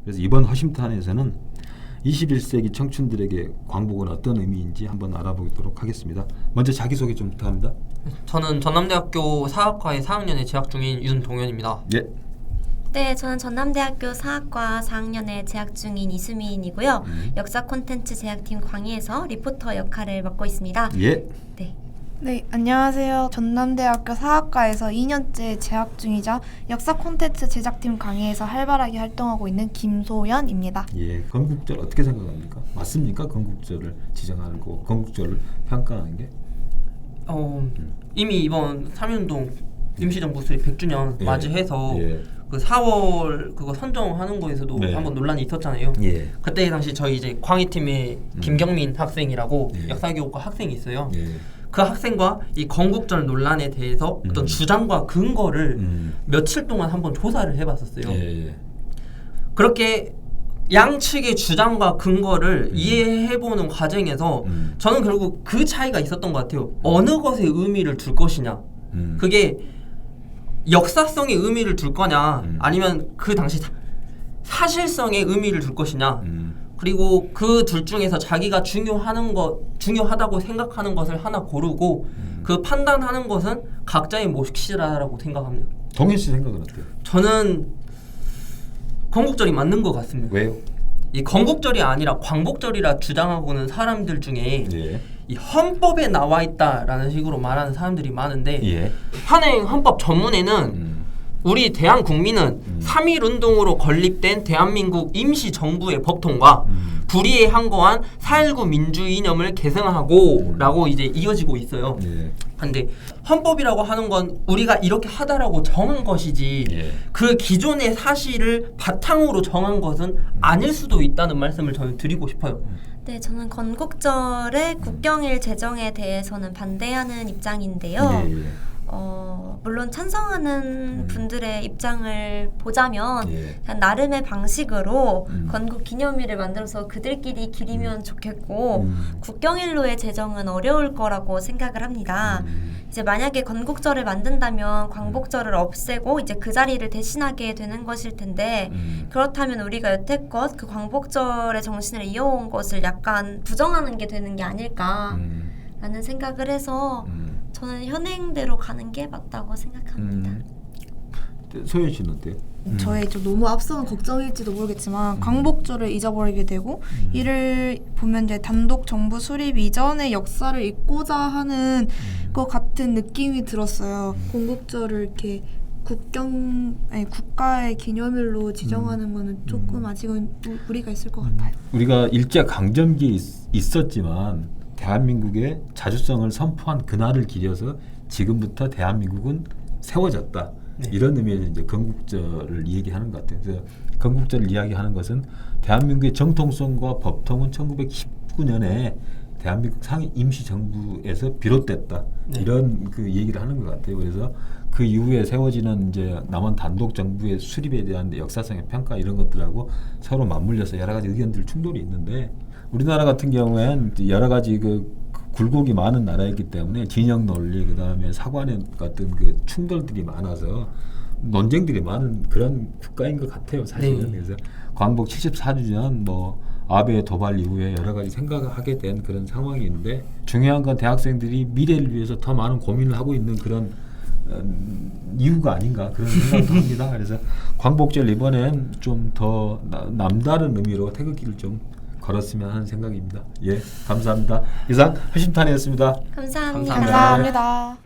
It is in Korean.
그래서 이번 허심탄회에서는 21세기 청춘들에게 광복은 어떤 의미인지 한번 알아보도록 하겠습니다. 먼저 자기소개 좀 부탁합니다. 저는 전남대학교 사학과에 4학년에 재학 중인 윤동현입니다. 예. 네, 저는 전남대학교 사학과 4학년에 재학 중인 이수민이고요. 역사 콘텐츠 제작팀 광희에서 리포터 역할을 맡고 있습니다. 예. 네. 네, 안녕하세요. 전남대학교 사학과에서 2년째 재학 중이자 역사 콘텐츠 제작팀 강의에서 활발하게 활동하고 있는 김소연입니다. 예. 건국절 어떻게 생각합니까? 맞습니까? 건국절을 지정하고 건국절을 평가하는 게? 이미 이번 3.1운동 임시정부 수립 100주년 예. 맞이해서 예. 그 4월 그거 선정하는 거에서도 네. 한번 논란이 있었잖아요. 예. 그때 당시 저희 이제 광희팀에 김경민 학생이라고 예. 역사교육과 학생이 있어요. 예. 그 학생과 이 건국절 논란에 대해서 어떤 주장과 근거를 며칠 동안 한번 조사를 해봤었어요. 예. 그렇게 양측의 주장과 근거를 이해해보는 과정에서 저는 결국 그 차이가 있었던 것 같아요. 어느 것에 의미를 둘 것이냐. 그게 역사성의 의미를 둘 거냐 아니면 그 당시 사실성의 의미를 둘 것이냐. 그리고 그 둘 중에서 자기가 중요하다고 생각하는 것을 하나 고르고 그 판단하는 것은 각자의 몫이라고 생각합니다. 동현 씨 생각은 어때요? 저는 건국절이 맞는 것 같습니다. 왜요? 이 건국절이 아니라 광복절이라 주장하고는 사람들 중에 예. 이 헌법에 나와 있다라는 식으로 말하는 사람들이 많은데 예. 현행 헌법 전문에는 우리 대한국민은 3.1운동으로 건립된 대한민국 임시정부의 법통과 불의에 항거한 4.19 민주이념을 계승하고 라고 이제 이어지고 있어요. 예. 근데 헌법이라고 하는 건 우리가 이렇게 하다라고 정한 것이지 예. 그 기존의 사실을 바탕으로 정한 것은 아닐 수도 있다는 말씀을 저는 드리고 싶어요. 네, 저는 건국절의 국경일 제정에 대해서는 반대하는 입장인데요. 예. 물론 찬성하는 분들의 입장을 보자면 예. 그냥 나름의 방식으로 건국 기념일을 만들어서 그들끼리 기리면 좋겠고 국경일로의 제정은 어려울 거라고 생각을 합니다. 이제 만약에 건국절을 만든다면 광복절을 없애고 이제 그 자리를 대신하게 되는 것일 텐데 그렇다면 우리가 여태껏 그 광복절의 정신을 이어온 것을 약간 부정하는 게 되는 게 아닐까라는 생각을 해서 저는 현행대로 가는 게 맞다고 생각합니다. 소연 씨는 어때요? 저의 좀 너무 앞서는 걱정일지도 모르겠지만 광복절을 잊어버리게 되고 이를 보면 이제 단독 정부 수립 이전의 역사를 잊고자 하는 것 같은 느낌이 들었어요. 건국절을 이렇게 국가의 기념일로 지정하는 거는 조금 아직은 무리가 있을 것 같아요. 우리가 일제 강점기에 있었지만 대한민국의 자주성을 선포한 그날을 기려서 지금부터 대한민국은 세워졌다. 네. 이런 의미에서 이제 건국절을 얘기하는 것 같아요. 그래서 건국절을 이야기하는 것은 대한민국의 정통성과 법통은 1919년에 대한민국 상임 임시정부에서 비롯됐다. 네. 이런 그 얘기를 하는 것 같아요. 그래서 그 이후에 세워지는 이제 남한 단독 정부의 수립에 대한 역사성의 평가 이런 것들하고 서로 맞물려서 여러 가지 의견들 충돌이 있는데 우리나라 같은 경우에는 여러 가지 그 굴곡이 많은 나라이기 때문에 진영 논리 그다음에 사관의 같은 그 충돌들이 많아서 논쟁들이 많은 그런 국가인 것 같아요, 사실은. 네. 그래서 광복 74주년 뭐 아베 도발 이후에 여러 가지 생각을 하게 된 그런 상황인데 중요한 건 대학생들이 미래를 위해서 더 많은 고민을 하고 있는 그런 이유가 아닌가 그런 생각도 합니다. 그래서 광복절 이번엔 좀 더 남다른 의미로 태극기를 좀 걸었으면 하는 생각입니다. 예, 감사합니다. 이상 허심탄회였습니다. 감사합니다. 감사합니다. 감사합니다.